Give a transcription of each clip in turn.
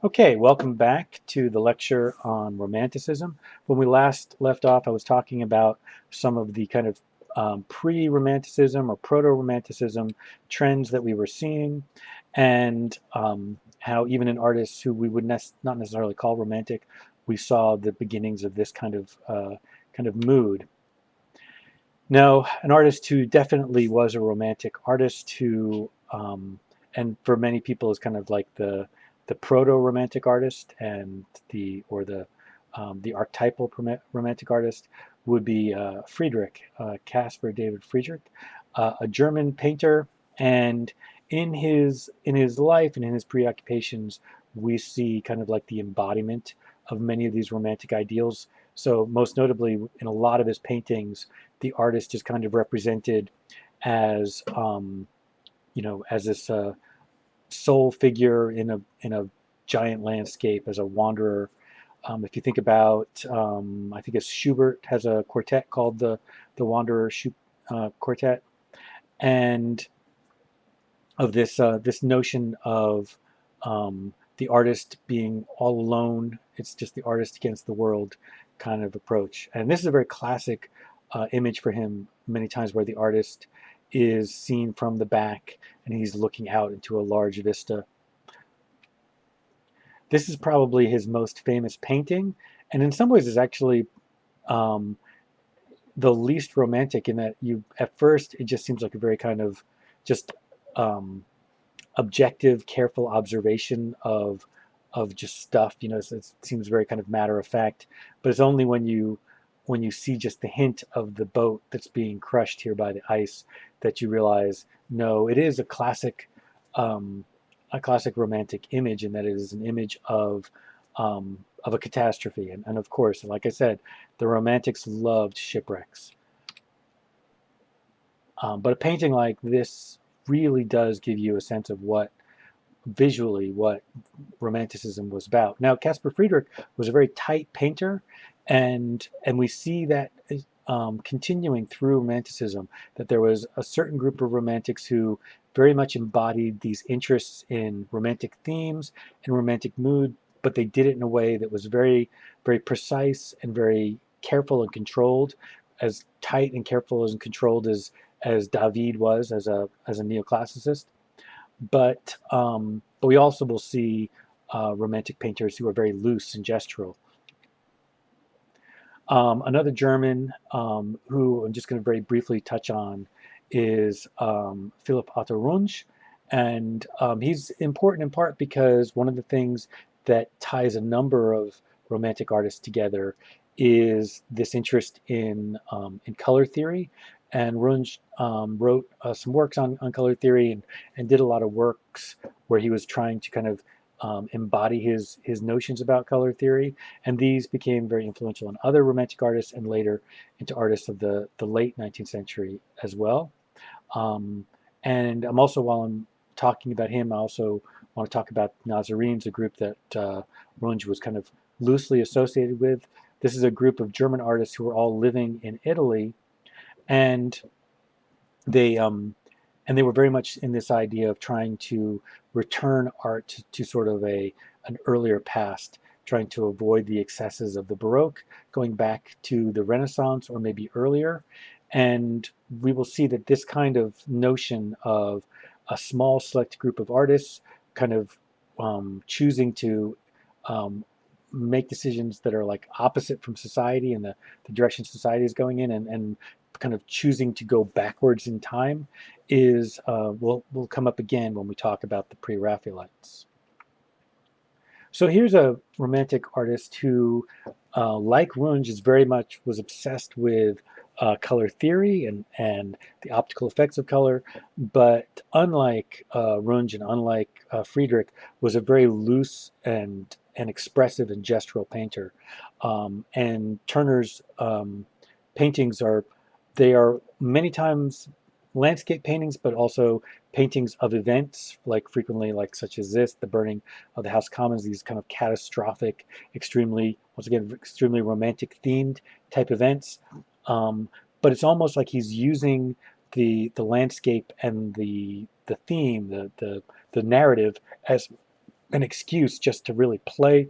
Okay, welcome back to the lecture on Romanticism. When we last left off, I was talking about some of the kind of pre-Romanticism or proto-Romanticism trends that we were seeing, and how even in artists who we would not necessarily call romantic, we saw the beginnings of this kind of mood. Now, an artist who definitely was a romantic artist and for many people is kind of like the proto-romantic artist and the archetypal romantic artist would be Friedrich, Caspar David Friedrich, a German painter, and in his life and in his preoccupations, we see kind of like the embodiment of many of these romantic ideals. So most notably, in a lot of his paintings, the artist is kind of represented as as this sole figure in a giant landscape as a wanderer. If you think about, I think it's Schubert has a quartet called the Wanderer Quartet, and of this notion of the artist being all alone. It's just the artist against the world kind of approach. And this is a very classic image for him many times where the artist is seen from the back and he's looking out into a large vista. This is probably his most famous painting, and in some ways is actually um, the least romantic in that you at first it just seems like a very kind of just um, objective, careful observation of just stuff. It seems very kind of matter of fact, but it's only when you see just the hint of the boat that's being crushed here by the ice that you realize no, it is um, a classic romantic image, and that it is an image of a catastrophe. And of course, like I said, the Romantics loved shipwrecks. But a painting like this really does give you a sense of what Romanticism was about. Now, Caspar Friedrich was a very tight painter, and we see that continuing through Romanticism, that there was a certain group of Romantics who very much embodied these interests in romantic themes and romantic mood, but they did it in a way that was very, very precise and very careful and controlled, as tight and careful and controlled as David was as a Neoclassicist. But we also will see romantic painters who are very loose and gestural. Another German who I'm just going to very briefly touch on is Philipp Otto Runge, and he's important in part because one of the things that ties a number of romantic artists together is this interest in color theory. And Runge wrote some works on color theory and did a lot of works where he was trying to kind of embody his notions about color theory, and these became very influential on other Romantic artists and later into artists of the late 19th century as well. Um, and I'm also, while I'm talking about him, I also want to talk about Nazarenes, a group that Runge was kind of loosely associated with. This is a group of German artists who were all living in Italy, and they and they were very much in this idea of trying to return art to sort of an earlier past, trying to avoid the excesses of the Baroque, going back to the Renaissance or maybe earlier. And we will see that this kind of notion of a small select group of artists kind of choosing to um, make decisions that are like opposite from society and the direction society is going in, and kind of choosing to go backwards in time is will come up again when we talk about the pre-Raphaelites. So here's a romantic artist who, like Runge, is very much was obsessed with color theory and the optical effects of color, but unlike Runge and unlike Friedrich, was a very loose and expressive and gestural painter. And Turner's paintings are many times landscape paintings, but also paintings of events, like frequently, like such as this, the burning of the House Commons, these kind of catastrophic, once again, extremely romantic themed type events. Um, but it's almost like he's using the landscape and the theme, the narrative as an excuse just to really play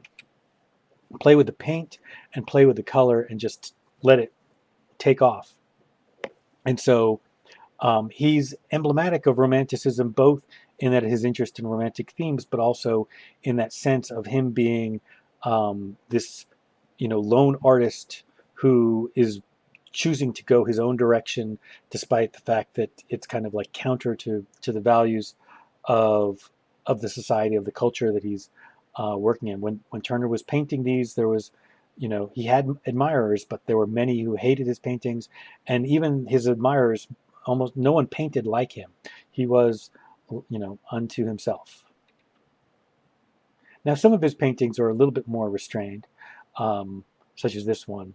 with the paint and play with the color and just let it take off. And so he's emblematic of Romanticism, both in that his interest in romantic themes, but also in that sense of him being this, lone artist who is choosing to go his own direction, despite the fact that it's kind of like counter to the values of the society, of the culture that he's working in. When Turner was painting these, there was, he had admirers, but there were many who hated his paintings, and even his admirers, almost no one painted like him. He was, unto himself. Now, some of his paintings are a little bit more restrained, such as this one,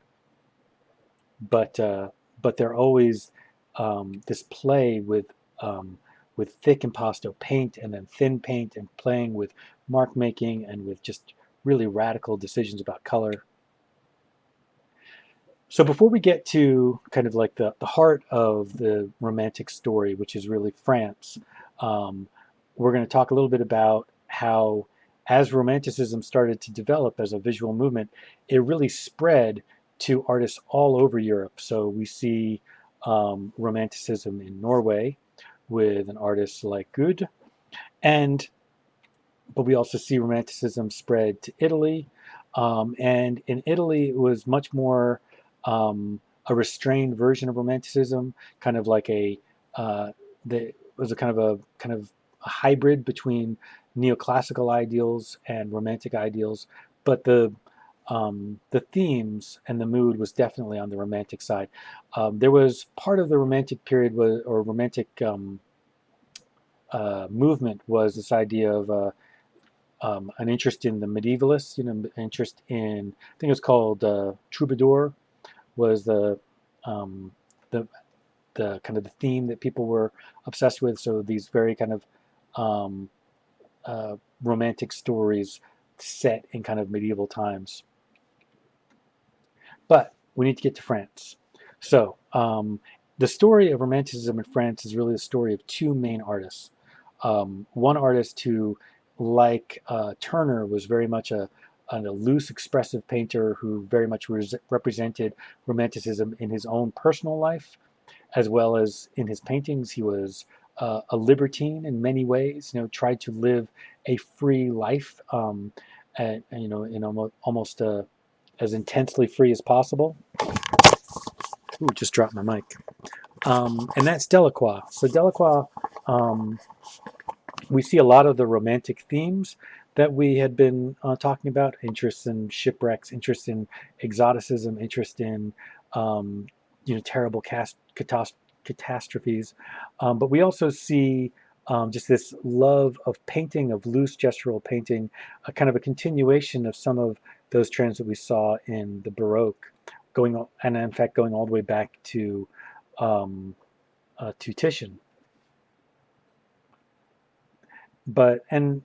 but they're always this play with thick impasto paint and then thin paint, and playing with mark making and with just really radical decisions about color. So before we get to kind of like the heart of the Romantic story, which is really France, um, we're going to talk a little bit about how, as Romanticism started to develop as a visual movement, it really spread to artists all over Europe. So we see Romanticism in Norway with an artist like Gude, and but we also see Romanticism spread to Italy. And in Italy, it was much more a restrained version of Romanticism, kind of like it was a kind of a hybrid between neoclassical ideals and romantic ideals, but the themes and the mood was definitely on the romantic side. There was part of the romantic period or romantic movement was this idea of an interest in the medievalists, interest in, I think it was called troubadour, was um, the the kind of the theme that people were obsessed with. So these very kind of um, romantic stories set in kind of medieval times. But we need to get to France. So the story of Romanticism in France is really the story of two main artists. One artist who, like Turner, was very much a loose, expressive painter who very much represented Romanticism in his own personal life, as well as in his paintings. He was a libertine in many ways. Tried to live a free life, in almost as intensely free as possible. Ooh, just dropped my mic. And that's Delacroix. So Delacroix, um, we see a lot of the romantic themes that we had been talking about: interest in shipwrecks, interest in exoticism, interest in terrible catastrophes. But we also see just this love of painting, of loose gestural painting, a kind of a continuation of some of those trends that we saw in the Baroque, and in fact going all the way back to Titian. But and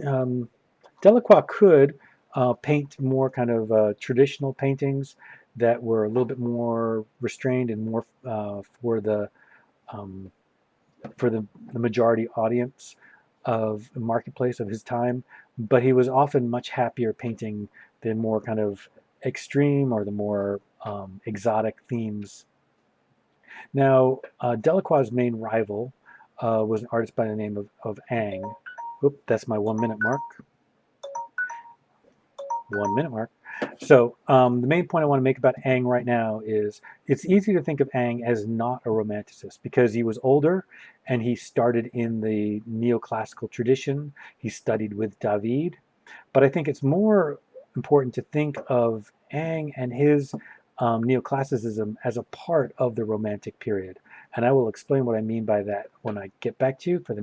um, Delacroix could paint more kind of traditional paintings that were a little bit more restrained and more um, for the majority audience of the marketplace of his time. But he was often much happier painting the more kind of extreme or the more exotic themes. Now, Delacroix's main rival was an artist by the name of Ang. Oop, that's my 1 minute mark. 1 minute mark. So the main point I want to make about Ang right now is it's easy to think of Ang as not a romanticist because he was older and he started in the neoclassical tradition. He studied with David. But I think it's more important to think of Ang and his neoclassicism as a part of the Romantic period. And I will explain what I mean by that when I get back to you for the